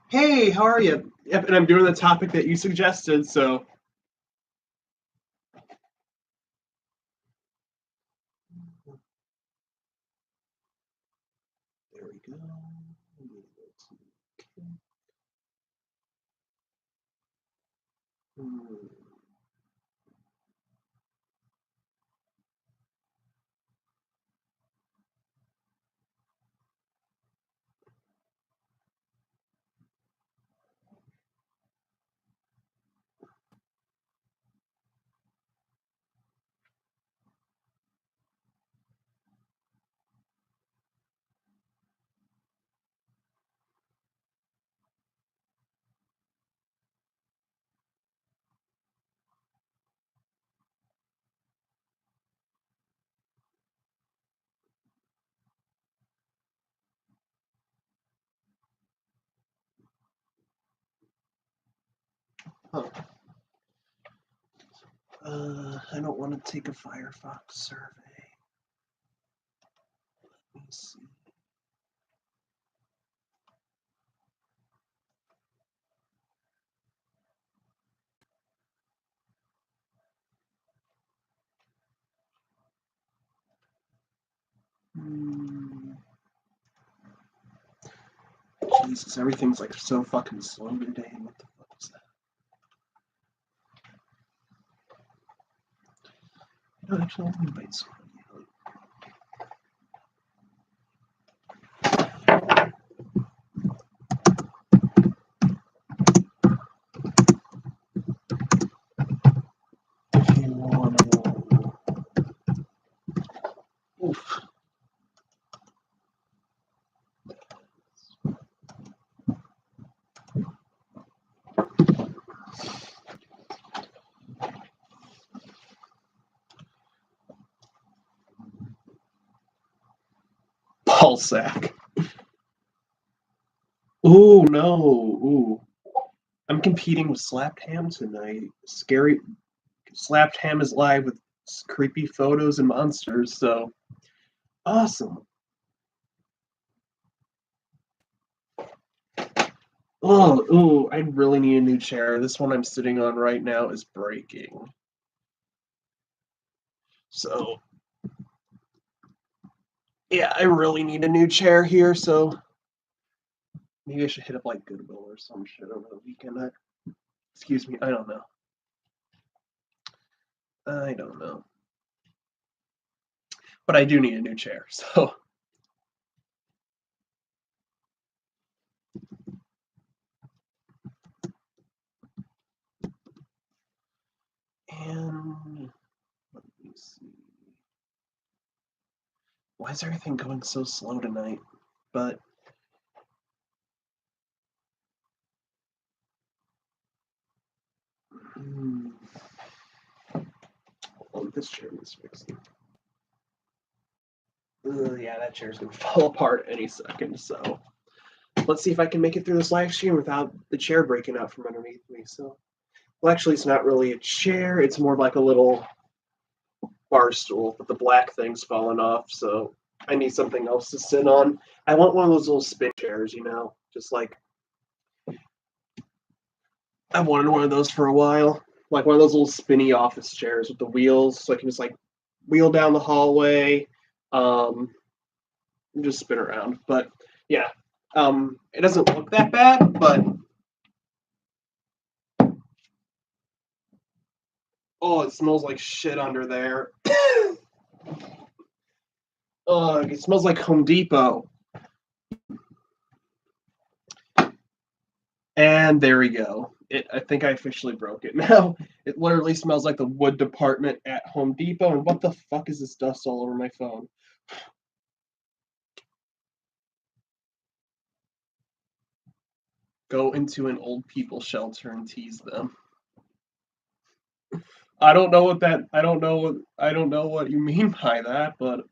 Hey, how are you? Yep, and I'm doing the topic that you suggested, so. There we go. Huh. I don't want to take a Firefox survey. Let me see. Jesus, everything's like so fucking slow today. What the fuck is that? No, actually, I'll invite somebody. If you want to. Oof. Ball sack. Ooh, no. Ooh. I'm competing with Slapped Ham tonight. Scary. Slapped Ham is live with creepy photos and monsters, so awesome. Oh, ooh, I really need a new chair. This one I'm sitting on right now is breaking. So, yeah, I really need a new chair here, so maybe I should hit up like Goodwill or some shit over the weekend. Excuse me, I don't know. I don't know. But I do need a new chair, so. And let me see. Why is everything going so slow tonight? But oh, this chair needs fixing. Yeah, that chair's gonna fall apart any second. So let's see if I can make it through this live stream without the chair breaking out from underneath me. So, well, actually, it's not really a chair. It's more like a little bar stool, but the black thing's fallen off. So I need something else to sit on. I want one of those little spin chairs, you know, just like I wanted one of those for a while, like one of those little spinny office chairs with the wheels, so I can just like wheel down the hallway, and just spin around. But yeah, it doesn't look that bad, but oh, it smells like shit under there. Ugh, it smells like Home Depot. And there we go. I think I officially broke it now. It literally smells like the wood department at Home Depot. And what the fuck is this dust all over my phone? Go into an old people shelter and tease them. I don't know what you mean by that, but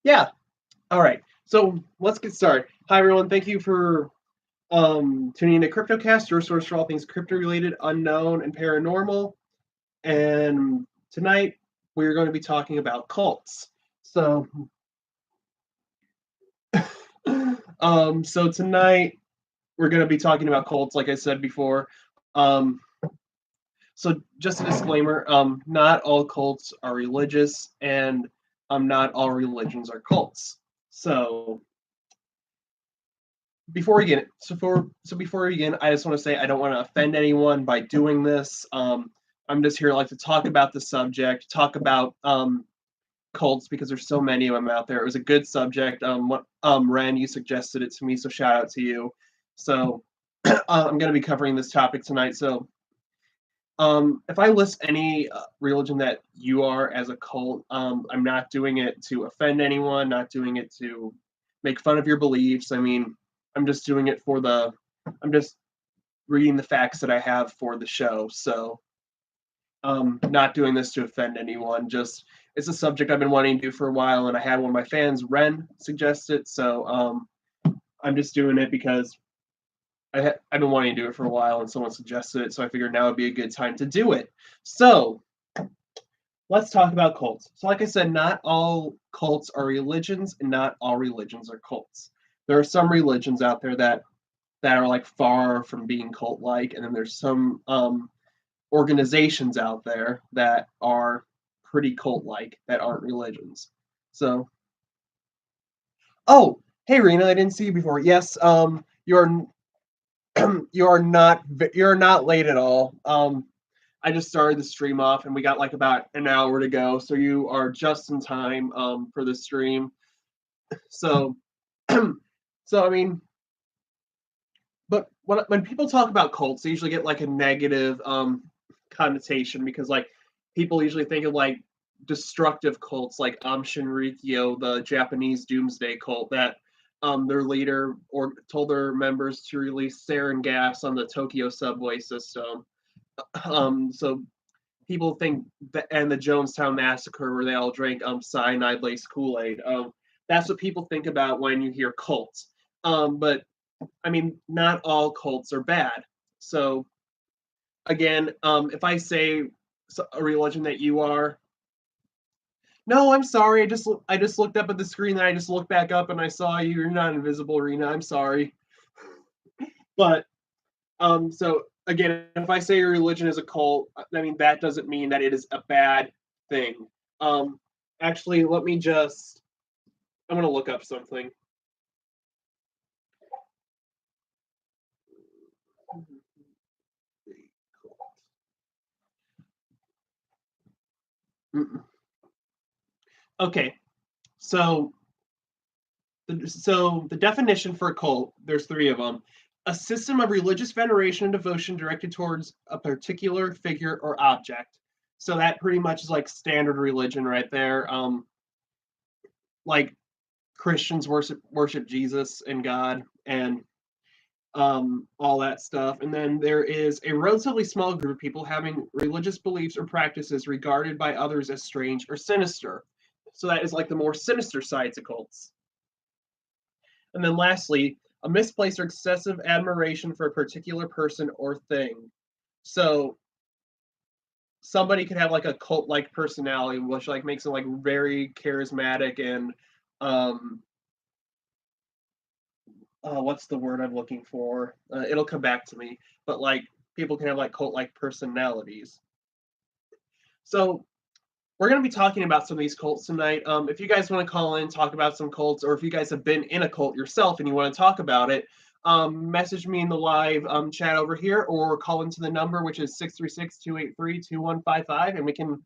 yeah. All right. So let's get started. Hi everyone. Thank you for tuning in to Cryptocast, your source for all things crypto related, unknown, and paranormal. And tonight we're going to be talking about cults. So so tonight we're going to be talking about cults, like I said before. So just a disclaimer, not all cults are religious, and not all religions are cults. So before we begin, I just want to say I don't want to offend anyone by doing this. I'm just here to talk about the subject, talk about cults because there's so many of them out there. It was a good subject. Ren, you suggested it to me, so shout out to you. So I'm going to be covering this topic tonight. So if I list any religion that you are as a cult, I'm not doing it to offend anyone, not doing it to make fun of your beliefs. I mean, I'm just doing it I'm just reading the facts that I have for the show. So, not doing this to offend anyone. Just it's a subject I've been wanting to do for a while, and I had one of my fans, Ren, suggest it. So, I'm just doing it because I've been wanting to do it for a while, and someone suggested it, so I figured now would be a good time to do it. So, let's talk about cults. So, like I said, not all cults are religions, and not all religions are cults. There are some religions out there that are far from being cult-like, and then there's some organizations out there that are pretty cult-like that aren't religions. So, oh, hey Rena, I didn't see you before. Yes, you're you're not late at all. I just started the stream off and we got about an hour to go, so you are just in time for the stream. So I mean, but when people talk about cults, they usually get a negative connotation because people usually think of destructive cults like Shinrikyo, the Japanese doomsday cult that their leader told their members to release sarin gas on the Tokyo subway system. So people think that, and the Jonestown massacre where they all drank cyanide laced Kool-Aid. That's what people think about when you hear cults. But I mean, not all cults are bad. So again, if I say a religion that you are, no, I'm sorry. I just looked up at the screen, and I just looked back up, and I saw you. You're not invisible, Rena. I'm sorry. But so again, if I say your religion is a cult, I mean that doesn't mean that it is a bad thing. Actually, I'm gonna look up something. Okay, so the definition for a cult, there's three of them. A system of religious veneration and devotion directed towards a particular figure or object. So that pretty much is standard religion right there. Like Christians worship Jesus and God and all that stuff. And then there is a relatively small group of people having religious beliefs or practices regarded by others as strange or sinister. So that is the more sinister side to cults. And then lastly, a misplaced or excessive admiration for a particular person or thing. So somebody could have a cult-like personality, which makes them very charismatic and what's the word I'm looking for? It'll come back to me. But people can have cult-like personalities. So we're going to be talking about some of these cults tonight. If you guys want to call in, talk about some cults, or if you guys have been in a cult yourself and you want to talk about it, message me in the live chat over here, or call into the number, which is 636-283-2155, and we can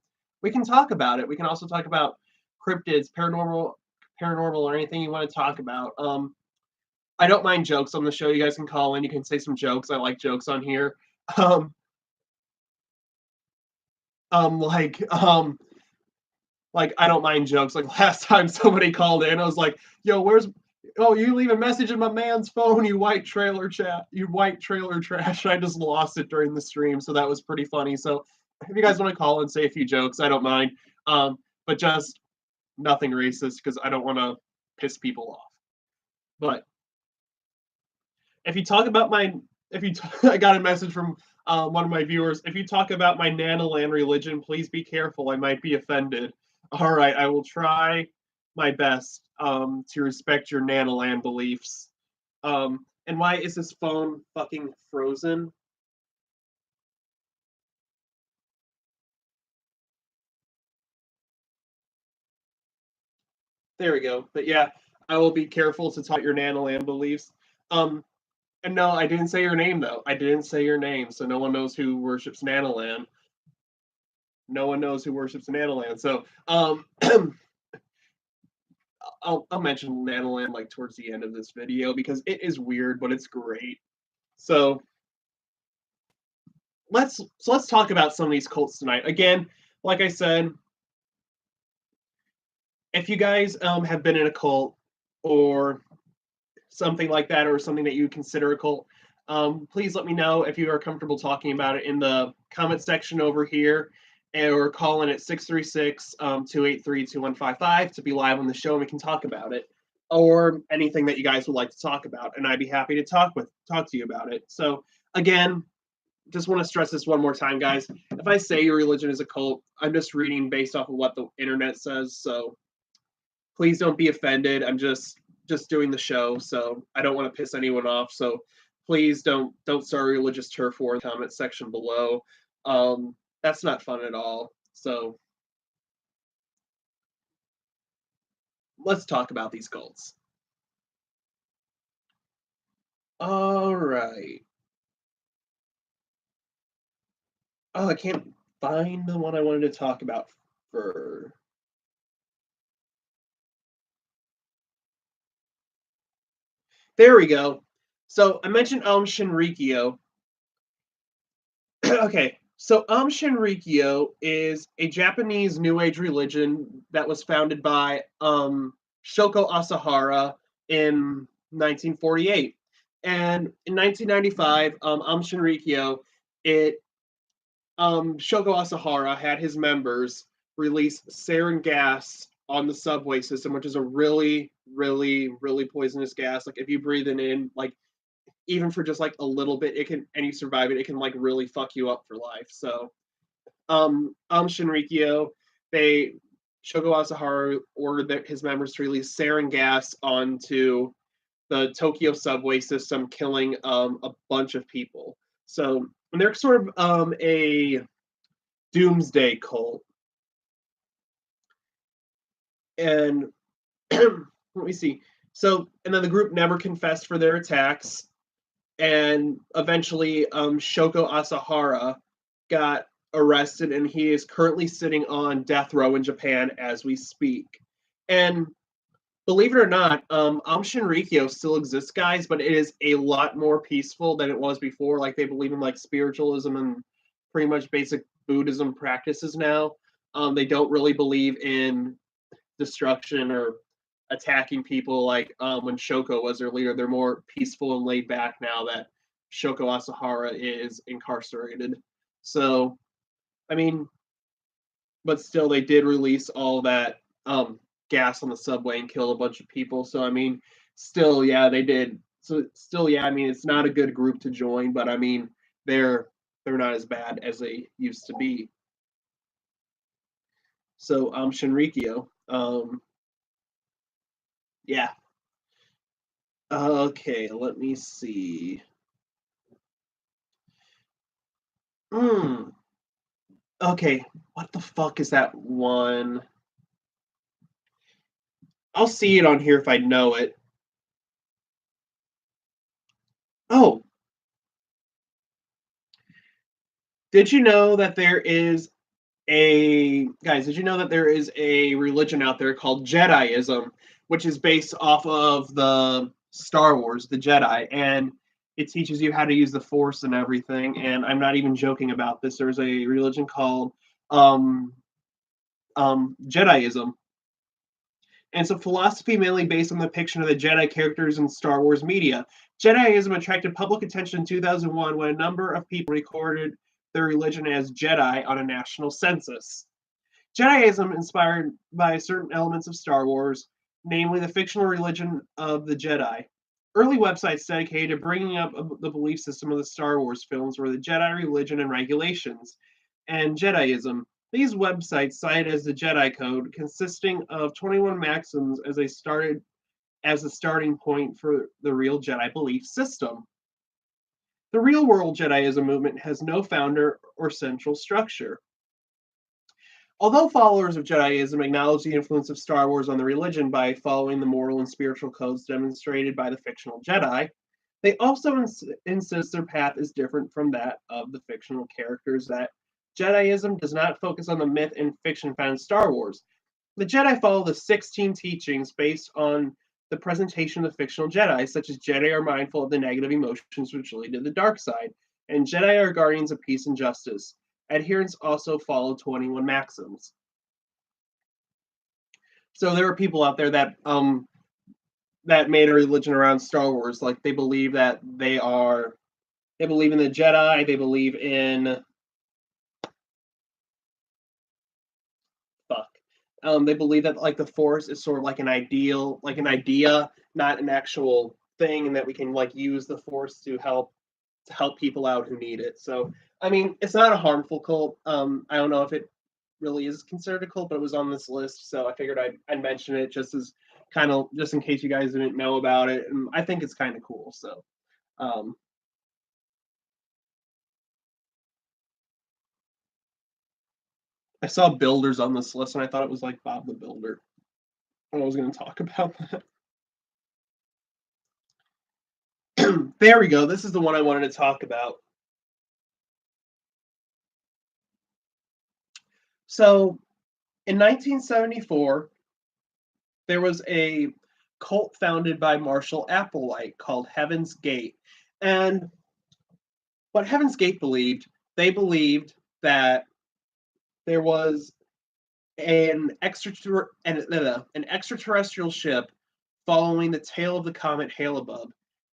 talk about it. We can also talk about cryptids, paranormal, or anything you want to talk about. I don't mind jokes on the show. You guys can call in. You can say some jokes. I like jokes on here. Um, like I don't mind jokes. Like last time somebody called in, I was like, "Yo, where's? Oh, you leave a message in my man's phone, you white trailer chat, you white trailer trash." I just lost it during the stream, so that was pretty funny. So if you guys want to call and say a few jokes, I don't mind. But just nothing racist because I don't want to piss people off. But if you talk about I got a message from one of my viewers. If you talk about my Nanoland religion, please be careful. I might be offended. All right, I will try my best to respect your Nanoland beliefs. And why is this phone fucking frozen? There we go. But yeah, I will be careful to talk your Nanoland beliefs. And no, I didn't say your name though. I didn't say your name, so no one knows who worships Nanoland. No one knows who worships Nanoland. So I'll mention Nanoland like towards the end of this video because it is weird, but it's great. So let's talk about some of these cults tonight. Again, like I said, if you guys have been in a cult or something like that, or something that you consider a cult, please let me know if you are comfortable talking about it in the comment section over here, or call in at 636-283-2155 to be live on the show and we can talk about it, or anything that you guys would like to talk about, and I'd be happy to talk to you about it. So again, just want to stress this one more time, guys. If I say your religion is a cult, I'm just reading based off of what the internet says, so please don't be offended. I'm just doing the show, so I don't want to piss anyone off. So please don't start a religious turf war in the comment section below. That's not fun at all. So let's talk about these cults. All right. Oh, I can't find the one I wanted to talk about for. There we go. So I mentioned Shinrikyo. Okay, so Shinrikyo is a Japanese New Age religion that was founded by Shoko Asahara in 1948. And in 1995, Shinrikyo, Shoko Asahara had his members release sarin gas on the subway system, which is a really, really, really poisonous gas. Like if you breathe it in, like even for just like a little bit, it can, and you survive it, it can like really fuck you up for life. So Shinrikyo, Shoko Asahara ordered his members to release sarin gas onto the Tokyo subway system, killing a bunch of people. So they're sort of a doomsday cult. And let me see. So, and then the group never confessed for their attacks. And eventually, Shoko Asahara got arrested, and he is currently sitting on death row in Japan as we speak. And believe it or not, Shinrikyo still exists, guys, but it is a lot more peaceful than it was before. Like they believe in like spiritualism and pretty much basic Buddhism practices now. They don't really believe in destruction or attacking people like when Shoko was their leader. They're more peaceful and laid back now that Shoko Asahara is incarcerated. So, I mean, but still, they did release all that gas on the subway and kill a bunch of people. So, I mean, still, yeah, they did. So, still, yeah, I mean, it's not a good group to join, but I mean, they're not as bad as they used to be. So, Shinrikyo, yeah. Okay, let me see. Okay, what the fuck is that one? I'll see it on here if I know it. Oh. Did you know that there is did you know that there is a religion out there called Jediism, which is based off of the Star Wars, the Jedi, and it teaches you how to use the Force and everything. And I'm not even joking about this. There's a religion called um, Jediism, and it's a philosophy mainly based on the depiction of the Jedi characters in Star Wars media. Jediism attracted public attention in 2001 when a number of people recorded their religion as Jedi on a national census. Jediism, inspired by certain elements of Star Wars, namely the fictional religion of the Jedi. Early websites dedicated to bringing up the belief system of the Star Wars films were the Jedi religion and regulations, and Jediism. These websites cited as the Jedi Code, consisting of 21 maxims as as a starting point for the real Jedi belief system. The real world Jediism movement has no founder or central structure. Although followers of Jediism acknowledge the influence of Star Wars on the religion by following the moral and spiritual codes demonstrated by the fictional Jedi, they also insist their path is different from that of the fictional characters, that Jediism does not focus on the myth and fiction found in Star Wars. The Jedi follow the 16 teachings based on the presentation of the fictional Jedi, such as Jedi are mindful of the negative emotions which lead to the dark side, and Jedi are guardians of peace and justice. Adherents also follow 21 maxims. So there are people out there that made a religion around Star Wars. Like they believe that they believe in the Jedi, they believe in fuck. They believe that like the Force is sort of like an ideal, like an idea, not an actual thing, and that we can like use the Force to help people out who need it. So I mean, it's not a harmful cult. I don't know if it really is considered a cult, but it was on this list, so I figured I'd mention it just as kind of just in case you guys didn't know about it. And I think it's kind of cool. So um, I saw builders on this list, and I thought it was like Bob the Builder. And I was going to talk about that. There we go. This is the one I wanted to talk about. So in 1974, there was a cult founded by Marshall Applewhite called Heaven's Gate. And what Heaven's Gate believed, they believed that there was an extraterrestrial ship following the tail of the comet Hale-Bopp,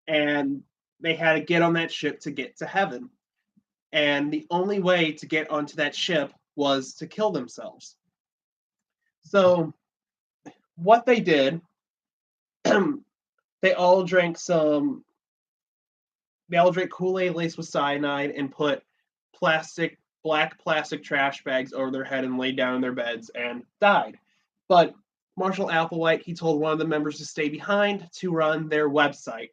and they had to get on that ship to get to heaven. And the only way to get onto that ship was to kill themselves. So what they did, they all drank Kool-Aid laced with cyanide and put black plastic trash bags over their head and laid down in their beds and died. But Marshall Applewhite, he told one of the members to stay behind to run their website.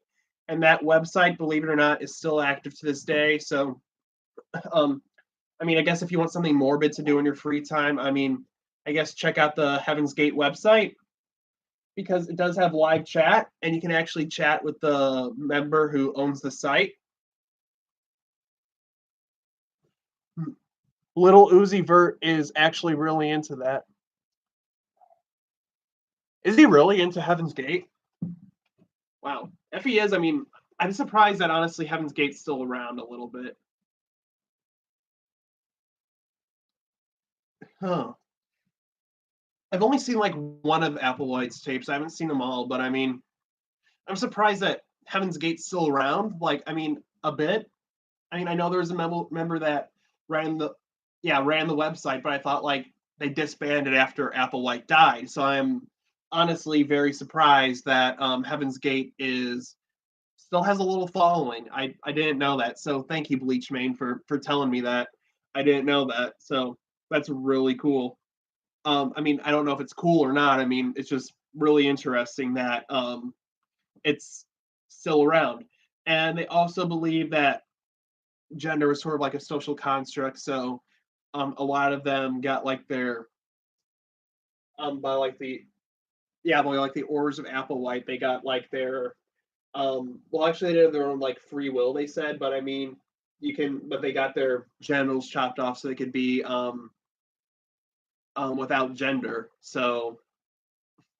And that website, believe it or not, is still active to this day. So, I mean, I guess if you want something morbid to do in your free time, I mean, I guess check out the Heaven's Gate website, because it does have live chat, and you can actually chat with the member who owns the site. Little Uzi Vert is actually really into that. Is he really into Heaven's Gate? Wow. If he is, I mean, I'm surprised that honestly Heaven's Gate's still around a little bit. Huh. I've only seen like one of Applewhite's tapes. I haven't seen them all, but I mean, I'm surprised that Heaven's Gate's still around. Like, I mean, a bit. I mean, I know there was a member that ran the ran the website, but I thought like they disbanded after Applewhite died. So I'm honestly very surprised that Heaven's Gate is still has a little following. I didn't know that. So thank you, Bleachmane, for telling me that. I didn't know that. So that's really cool. I mean, I don't know if it's cool or not. I mean, it's just really interesting that it's still around. And they also believe that gender is sort of like a social construct. So a lot of them got like their by like the by like the orders of Applewhite, they got like their well actually they did their own like free will, they said, but I mean but they got their genitals chopped off so they could be without gender. So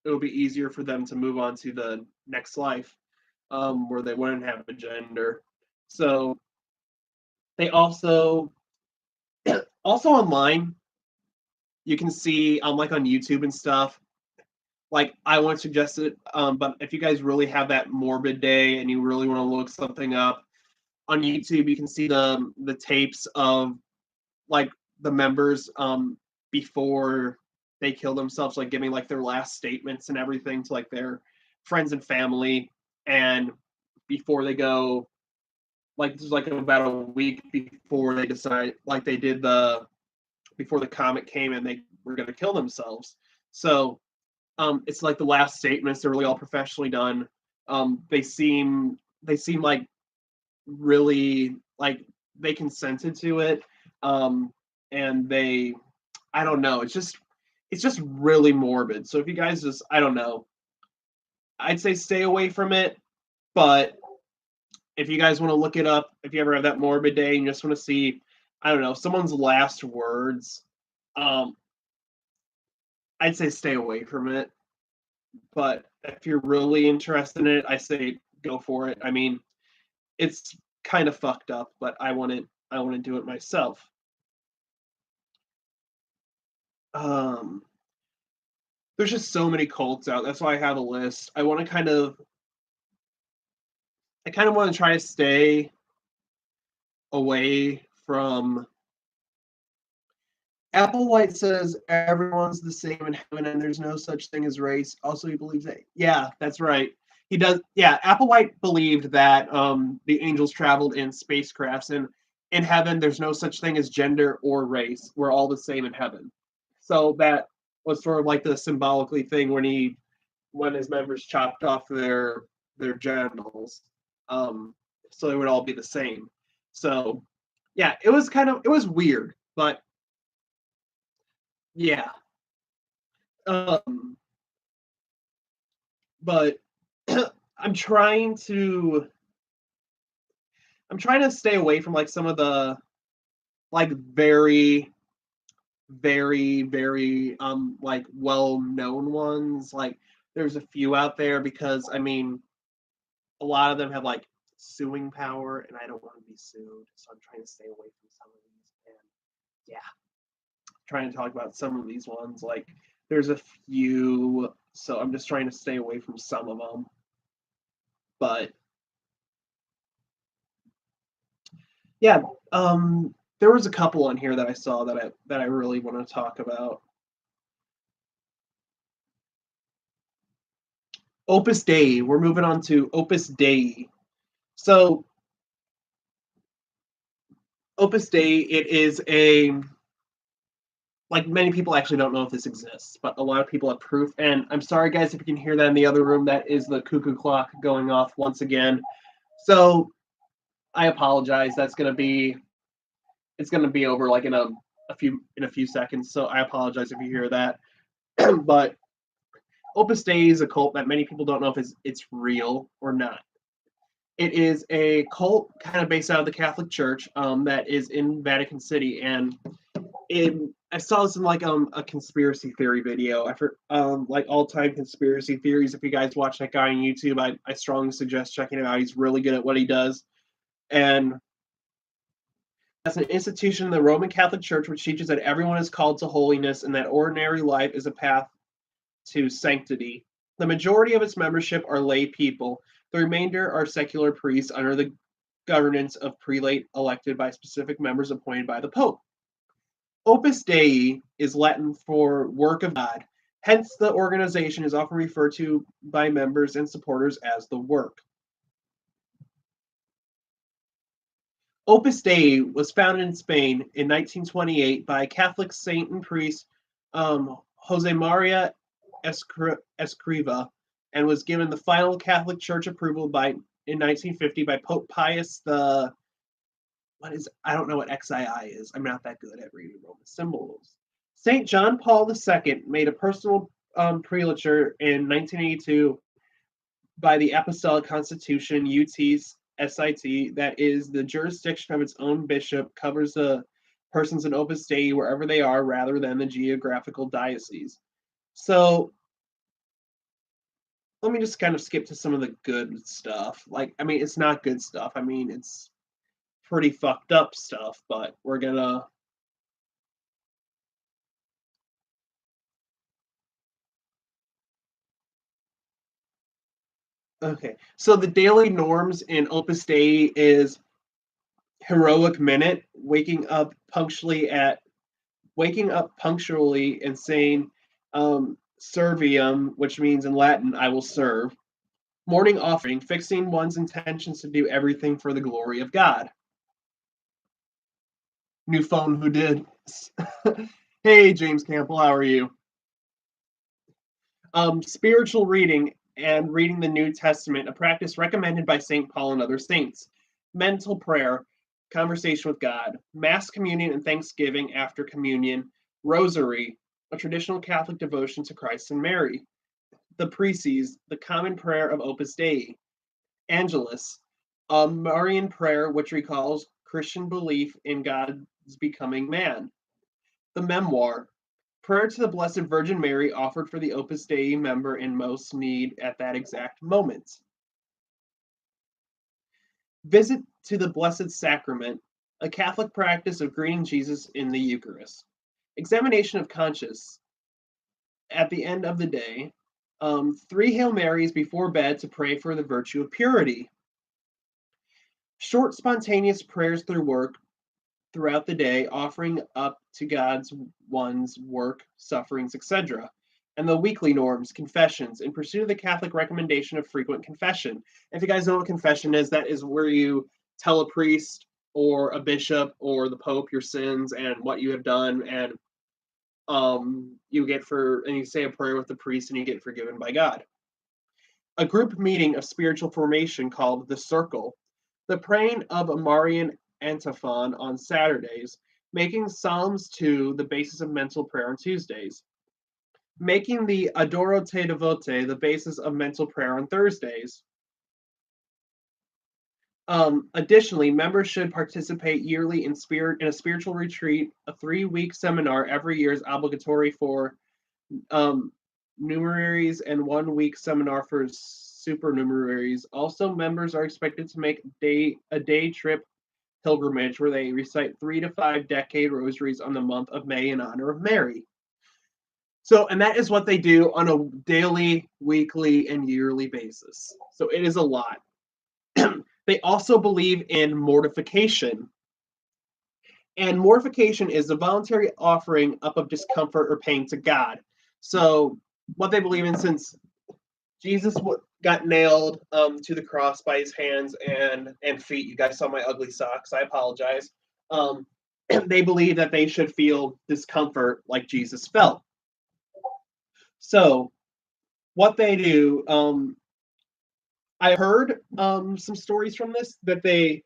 it'll be easier for them to move on to the next life. where they wouldn't have a gender. So they also online you can see like on YouTube and stuff. Like I won't suggest it, but if you guys really have that morbid day and you really want to look something up on YouTube, you can see the tapes of like the members before they kill themselves, like giving like their last statements and everything to like their friends and family, and before they go, like this is like about a week before they decide, like they did before the comet came and they were going to kill themselves. So it's like the last statements. They're really all professionally done. They seem like really like they consented to it, and they, I don't know. It's just really morbid. So if you guys just, I don't know, I'd say stay away from it. But if you guys want to look it up, if you ever have that morbid day and you just want to see, I don't know, someone's last words, um, I'd say stay away from it. But if you're really interested in it, I say go for it. I mean, it's kind of fucked up, but I want to do it myself. Um, there's just so many cults out. That's why I have a list. I kind of want to try to stay away from. Applewhite says everyone's the same in heaven and there's no such thing as race. Also, he believes that. Yeah, that's right. He does. Yeah, Applewhite believed that the angels traveled in spacecrafts, and in heaven there's no such thing as gender or race. We're all the same in heaven. So that was sort of like the symbolically thing when his members chopped off their genitals, so they would all be the same. So yeah, it was weird, but yeah. Um, but I'm trying to I'm trying to stay away from like some of the like very very like well known ones. Like there's a few out there because I mean a lot of them have like suing power and I don't want to be sued, so I'm trying to stay away from some of these. And yeah, trying to talk about some of these ones. Like there's a few, so I'm just trying to stay away from some of them. But yeah, there was a couple on here that I saw that I really want to talk about. Opus Dei. We're moving on to Opus Dei. So Opus Dei, it is a, like many people actually don't know if this exists, but a lot of people have proof. And I'm sorry guys if you can hear that in the other room. That is the cuckoo clock going off once again. So I apologize. It's gonna be over like in a few seconds. So I apologize if you hear that. But Opus Dei is a cult that many people don't know if it's real or not. It is a cult kind of based out of the Catholic Church, that is in Vatican City, and I saw this in like a conspiracy theory video. I for like all time conspiracy theories. If you guys watch that guy on YouTube, I strongly suggest checking him out. He's really good at what he does, and as an institution in the Roman Catholic Church, which teaches that everyone is called to holiness and that ordinary life is a path to sanctity. The majority of its membership are lay people. The remainder are secular priests under the governance of prelate elected by specific members appointed by the Pope. Opus Dei is Latin for work of God. Hence, the organization is often referred to by members and supporters as the work. Opus Dei was founded in Spain in 1928 by Catholic saint and priest Jose Maria Escriva, and was given the final Catholic Church approval in 1950 by Pope Pius the. I don't know what XII is. I'm not that good at reading Roman symbols. Saint John Paul II made a personal prelature in 1982 by the Apostolic Constitution UT-SIT, that is the jurisdiction of its own bishop, covers the persons in Opus Dei wherever they are rather than the geographical diocese. So let me just kind of skip to some of the good stuff. Like, I mean, it's not good stuff. I mean, it's pretty fucked up stuff, but we're gonna. Okay, so the daily norms in Opus Dei is heroic minute, waking up punctually and saying servium, which means in Latin, I will serve. Morning offering, fixing one's intentions to do everything for the glory of God. New phone, who did? Hey, James Campbell, how are you? Spiritual reading and reading the New Testament, a practice recommended by St. Paul and other saints. Mental prayer, conversation with God. Mass communion and thanksgiving after communion. Rosary, a traditional Catholic devotion to Christ and Mary. The Preces, the common prayer of Opus Dei. Angelus, a Marian prayer which recalls Christian belief in God's becoming man. The Memoir, prayer to the Blessed Virgin Mary offered for the Opus Dei member in most need at that exact moment. Visit to the Blessed Sacrament, a Catholic practice of greeting Jesus in the Eucharist. Examination of conscience at the end of the day. 3 Hail Marys before bed to pray for the virtue of purity. Short, spontaneous prayers through work throughout the day, offering up to God's one's work, sufferings, etc. And the weekly norms, confessions, in pursuit of the Catholic recommendation of frequent confession. If you guys know what confession is, that is where you tell a priest or a bishop or the Pope your sins and what you have done, and you say a prayer with the priest and you get forgiven by God. A group meeting of spiritual formation called the Circle. The praying of a Marian antiphon on Saturdays, making Psalms 2 the basis of mental prayer on Tuesdays, making the Adoro Te Devote the basis of mental prayer on Thursdays. Additionally, members should participate yearly in a spiritual retreat. A 3-week seminar every year is obligatory for numeraries and 1-week seminar for supernumeraries. Also, members are expected to make a day trip pilgrimage where they recite 3 to 5 decade rosaries on the month of May in honor of Mary. So, and that is what they do on a daily, weekly, and yearly basis. So it is a lot. They also believe in mortification. And mortification is a voluntary offering up of discomfort or pain to God. So what they believe in, since Jesus got nailed to the cross by his hands and feet. You guys saw my ugly socks. I apologize. They believe that they should feel discomfort like Jesus felt. So what they do, I heard some stories from this that they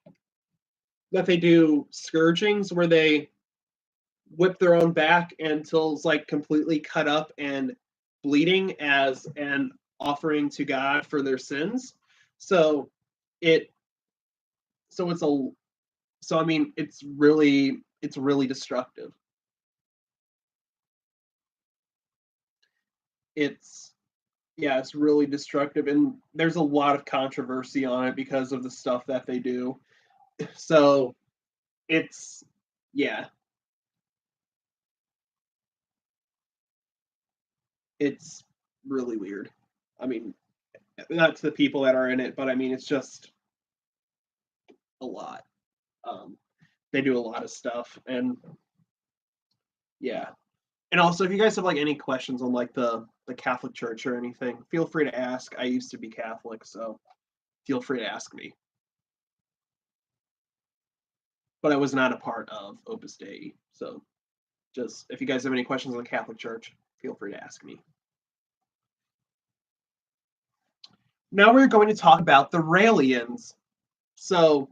do scourgings where they whip their own back until it's like completely cut up and bleeding as an offering to God for their sins. So it's really destructive. It's really destructive, and there's a lot of controversy on it because of the stuff that they do. So it's it's really weird. I mean, not to the people that are in it, but I mean, it's just a lot. They do a lot of stuff, and yeah. And also, if you guys have like any questions on like the Catholic Church or anything, feel free to ask. I used to be Catholic, so feel free to ask me. But I was not a part of Opus Dei, so just if you guys have any questions on the Catholic Church, feel free to ask me. Now we're going to talk about the Raelians. So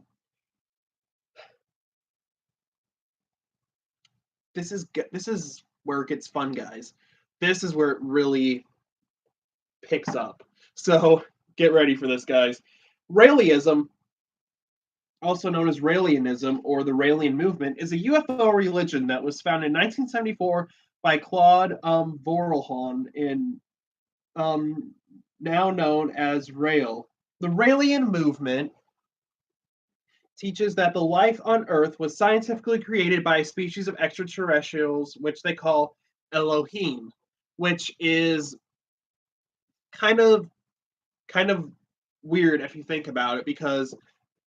this is where it gets fun, guys. This is where it really picks up. So get ready for this, guys. Raelism, also known as Raelianism or the Raelian movement, is a UFO religion that was founded in 1974 by Claude Vorilhon in now known as Rael. The Raelian movement teaches that the life on Earth was scientifically created by a species of extraterrestrials, which they call Elohim, which is kind of kind of weird if you think about it, because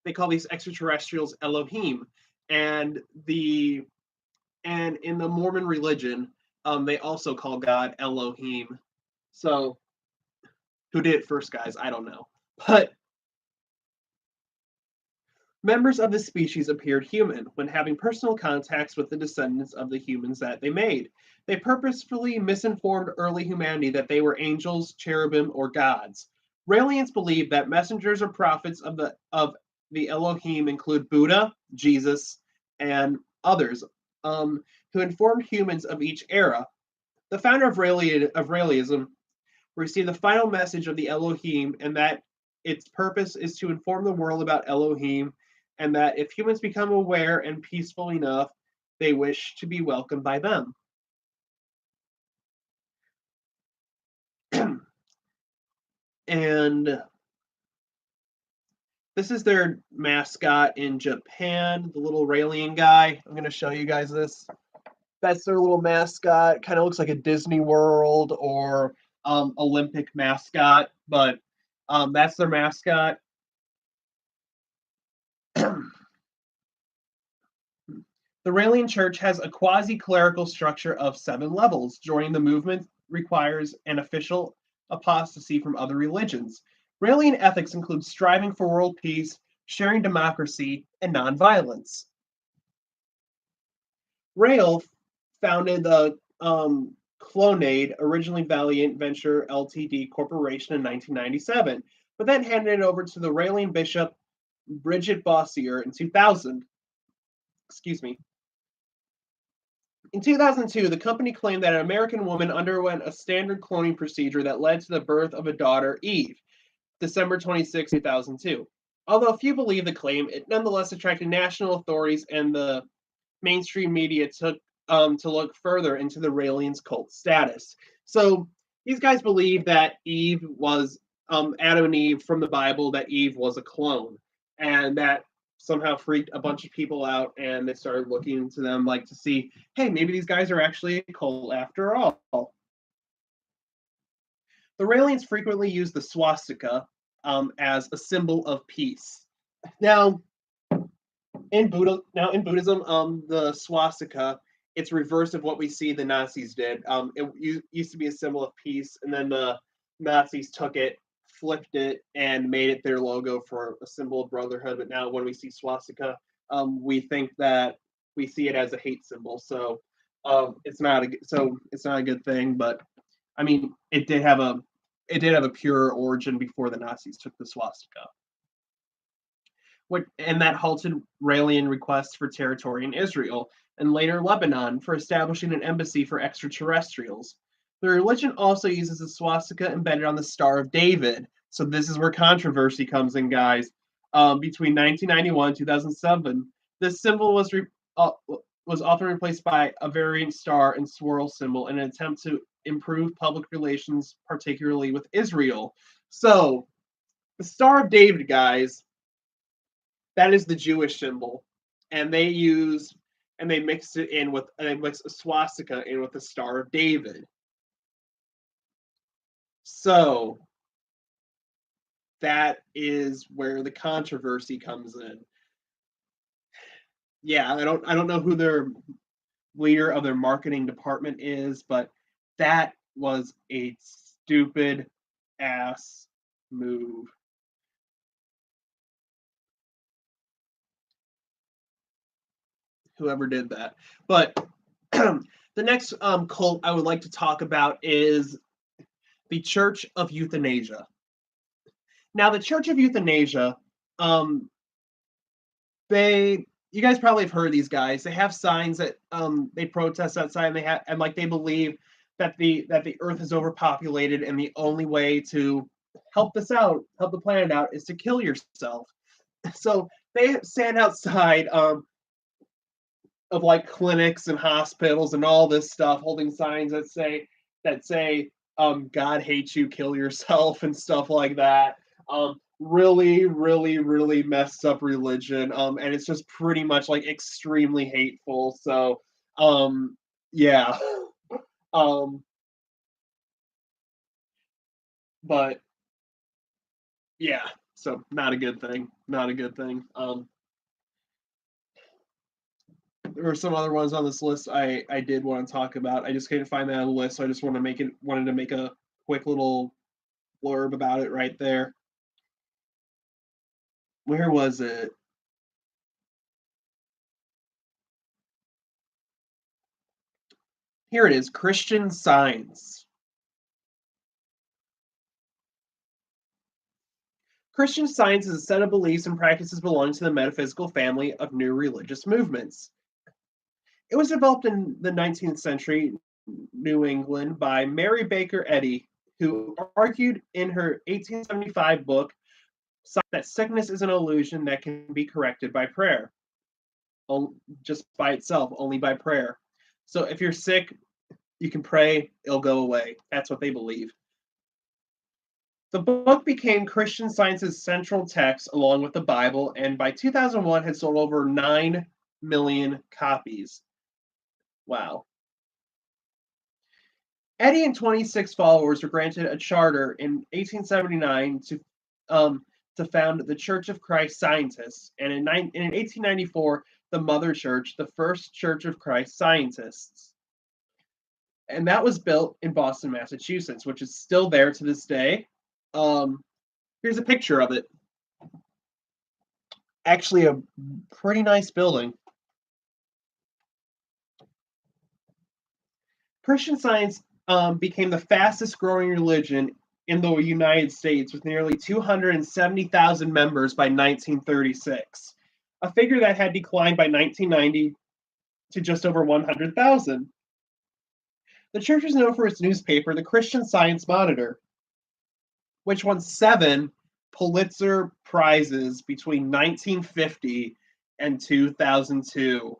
they call these extraterrestrials Elohim, and in the Mormon religion, they also call God Elohim. So who did it first, guys? I don't know, but members of the species appeared human when having personal contacts with the descendants of the humans that they made. They purposefully misinformed early humanity that they were angels, cherubim, or gods. Raelians believe that messengers or prophets of the Elohim include Buddha, Jesus, and others, who informed humans of each era. The founder of Raelism received the final message of the Elohim, and that its purpose is to inform the world about Elohim, and that if humans become aware and peaceful enough, they wish to be welcomed by them. And this is their mascot in Japan, the little Raelian guy. I'm going to show you guys this. That's their little mascot. Kind of looks like a Disney World or Olympic mascot, but that's their mascot. The Raelian Church has a quasi-clerical structure of 7 levels. Joining the movement requires an official apostasy from other religions. Raelian ethics include striving for world peace, sharing democracy, and nonviolence. Rael founded the Clonade, originally Valiant Venture Ltd. Corporation in 1997, but then handed it over to the Raelian bishop Bridget Bossier in 2000. Excuse me. In 2002, the company claimed that an American woman underwent a standard cloning procedure that led to the birth of a daughter, Eve, December 26, 2002. Although few believe the claim, it nonetheless attracted national authorities and the mainstream media took to look further into the Raelians' cult status. So these guys believe that Eve was Adam and Eve from the Bible, that Eve was a clone, and that somehow freaked a bunch of people out, and they started looking into them like to see, hey, maybe these guys are actually a cult after all. The Raelians frequently use the swastika as a symbol of peace. Now, in Buddhism, the swastika, it's reverse of what we see the Nazis did. It used to be a symbol of peace, and then the Nazis took it, flipped it, and made it their logo for a symbol of brotherhood. But now when we see swastika, we think that we see it as a hate symbol. So it's not a good thing. But I mean, it did have a pure origin before the Nazis took the swastika. And that halted Raelian requests for territory in Israel and later Lebanon for establishing an embassy for extraterrestrials. The religion also uses a swastika embedded on the Star of David. So this is where controversy comes in, guys. Between 1991 and 2007, this symbol was often replaced by a variant star and swirl symbol in an attempt to improve public relations, particularly with Israel. So the Star of David, guys, that is the Jewish symbol, and they mix a swastika in with the Star of David. So that is where the controversy comes in. Yeah, I don't know who their leader of their marketing department is, but that was a stupid ass move. Whoever did that. But the next cult I would like to talk about is the Church of Euthanasia. Now, the Church of Euthanasia, you guys probably have heard of these guys. They have signs that they protest outside, and they believe that the Earth is overpopulated, and the only way to help the planet out, is to kill yourself. So they stand outside of like clinics and hospitals and all this stuff, holding signs that say God hates you, kill yourself, and stuff like that. Really, really, really messed up religion. And it's just pretty much like extremely hateful. So, yeah. Um, but yeah, so not a good thing. Not a good thing. There were some other ones on this list I did want to talk about. I just couldn't find that on the list, so I just wanted to make a quick little blurb about it right there. Where was it? Here it is, Christian Science. Christian Science is a set of beliefs and practices belonging to the metaphysical family of new religious movements. It was developed in the 19th century New England by Mary Baker Eddy, who argued in her 1875 book that sickness is an illusion that can be corrected by prayer, just by itself, only by prayer. So if you're sick, you can pray, it'll go away. That's what they believe. The book became Christian Science's central text along with the Bible, and by 2001 had sold over 9 million copies. Wow. Eddy and 26 followers were granted a charter in 1879 to found the Church of Christ Scientists, and in 1894, the Mother Church, the First Church of Christ Scientists. And that was built in Boston, Massachusetts, which is still there to this day. Here's a picture of it. Actually, a pretty nice building. Christian Science became the fastest growing religion in the United States with nearly 270,000 members by 1936, a figure that had declined by 1990 to just over 100,000. The church is known for its newspaper, the Christian Science Monitor, which won 7 Pulitzer Prizes between 1950 and 2002.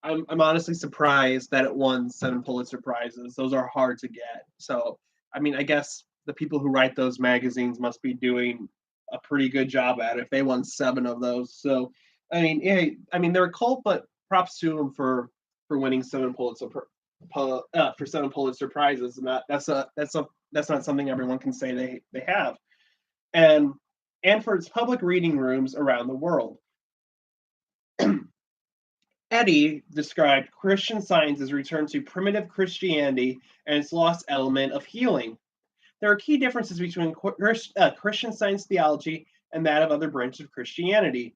I'm honestly surprised that it won 7 Pulitzer Prizes. Those are hard to get. So, I mean, I guess the people who write those magazines must be doing a pretty good job at it if they won 7 of those. So, I mean, yeah, I mean, they're a cult, but props to them for winning 7 Pulitzer for 7 Pulitzer Prizes. And that's not something everyone can say they have. And for its public reading rooms around the world. Eddy described Christian Science's return to primitive Christianity and its lost element of healing. There are key differences between Christian Science theology and that of other branches of Christianity.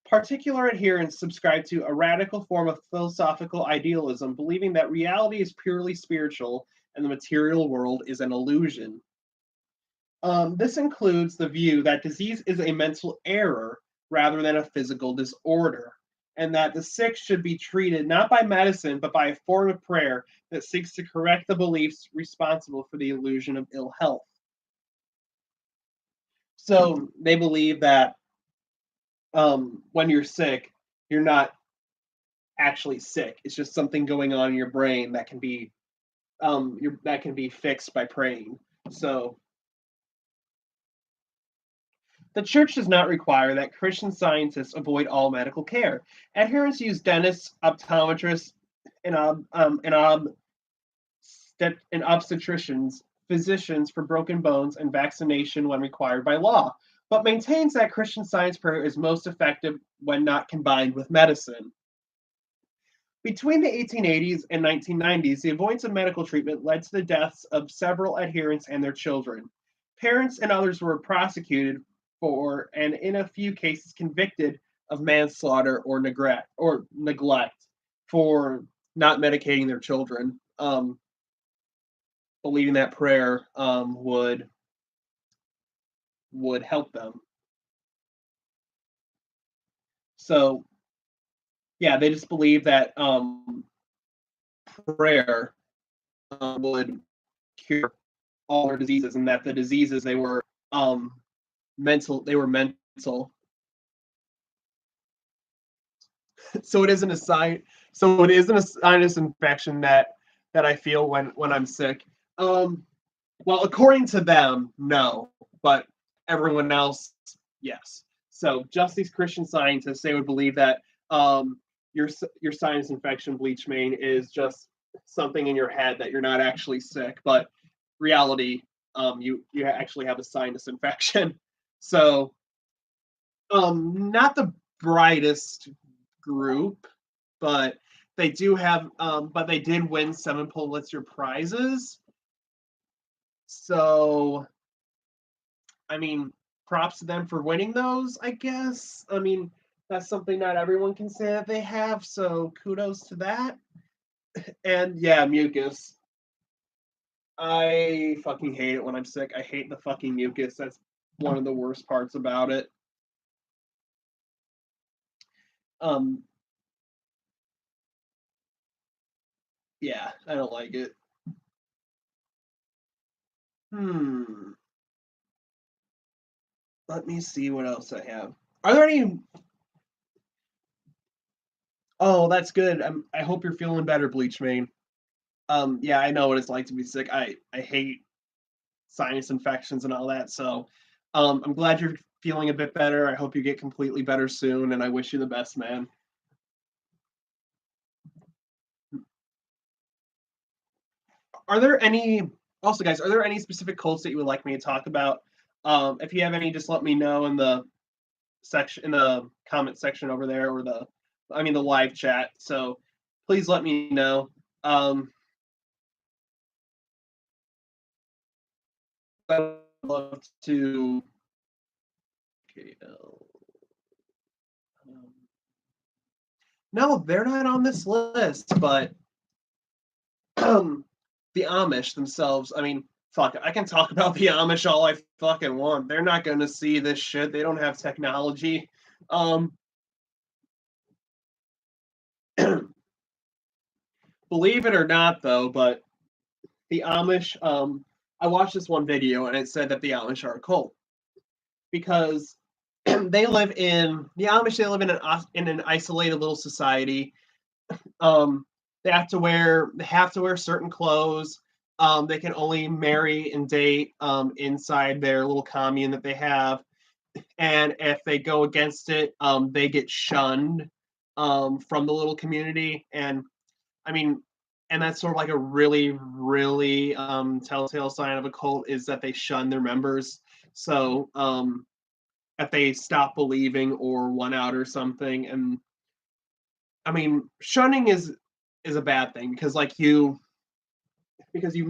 Particular adherents subscribe to a radical form of philosophical idealism, believing that reality is purely spiritual and the material world is an illusion. This includes the view that disease is a mental error rather than a physical disorder, and that the sick should be treated not by medicine, but by a form of prayer that seeks to correct the beliefs responsible for the illusion of ill health. So they believe that when you're sick, you're not actually sick. It's just something going on in your brain that can be fixed by praying. So the church does not require that Christian scientists avoid all medical care. Adherents use dentists, optometrists, and obstetricians, physicians for broken bones, and vaccination when required by law, but maintains that Christian Science prayer is most effective when not combined with medicine. Between the 1880s and 1990s, the avoidance of medical treatment led to the deaths of several adherents and their children. Parents and others were prosecuted for, and in a few cases convicted of manslaughter or neglect for not medicating their children, believing that prayer would help them. So, yeah, they just believe that prayer would cure all their diseases, and that the diseases they were mental. They were mental. So it isn't a sign. So it isn't a sinus infection that I feel when I'm sick. Well, according to them, no, but everyone else, yes. So just these Christian scientists, they would believe that your sinus infection, bleach mane, is just something in your head that you're not actually sick, but reality, you actually have a sinus infection. So not the brightest group, but but they did win 7 Pulitzer Prizes. So, I mean, props to them for winning those, I guess. I mean, that's something not everyone can say that they have, so kudos to that. And yeah, mucus. I fucking hate it when I'm sick. I hate the fucking mucus. That's one of the worst parts about it. Um, yeah, I don't like it. Hmm. Let me see what else I have. Are there any? Oh, that's good. I hope you're feeling better, Bleach Mane. Yeah, I know what it's like to be sick. I hate sinus infections and all that. So, I'm glad you're feeling a bit better. I hope you get completely better soon, and I wish you the best, man. Are there any also, guys? Are there any specific cults that you would like me to talk about? If you have any, just let me know in the section in the comment section over there, or the live chat. So please let me know. I'd love to. Okay, no, they're not on this list, but the Amish themselves. I mean, fuck, I can talk about the Amish all I fucking want. They're not going to see this shit. They don't have technology. Um, Believe it or not, though, but the Amish. I watched this one video and it said that the Amish are a cult because they live in the Amish. They live in an isolated little society. Um, they have to wear certain clothes. They can only marry and date inside their little commune that they have, and if they go against it, they get shunned from the little community. And I mean, and that's sort of like a really, really telltale sign of a cult is that they shun their members. So if they stop believing or one out or something, and I mean, shunning is a bad thing because you've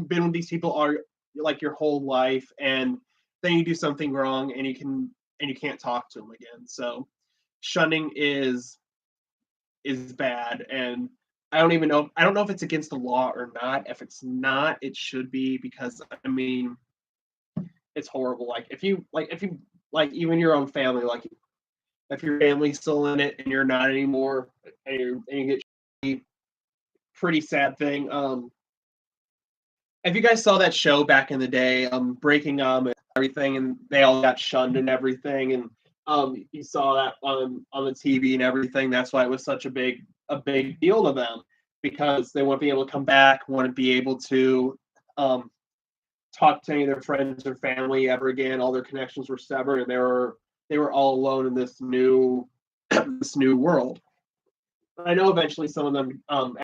been with these people are like your whole life, and then you do something wrong and you can't talk to them again. So shunning is bad, and I don't know if it's against the law or not. If it's not, it should be, because I mean it's horrible. If you like even your own family, like if your family's still in it and you're not anymore, and you get pretty sad thing. If you guys saw that show back in the day, Breaking and everything, and they all got shunned and everything, and you saw that on the TV and everything. That's why it was such a big deal to them, because they wouldn't be able to come back, wouldn't be able to um, talk to any of their friends or family ever again. All their connections were severed, and they were all alone in this new this new world. I know eventually some of them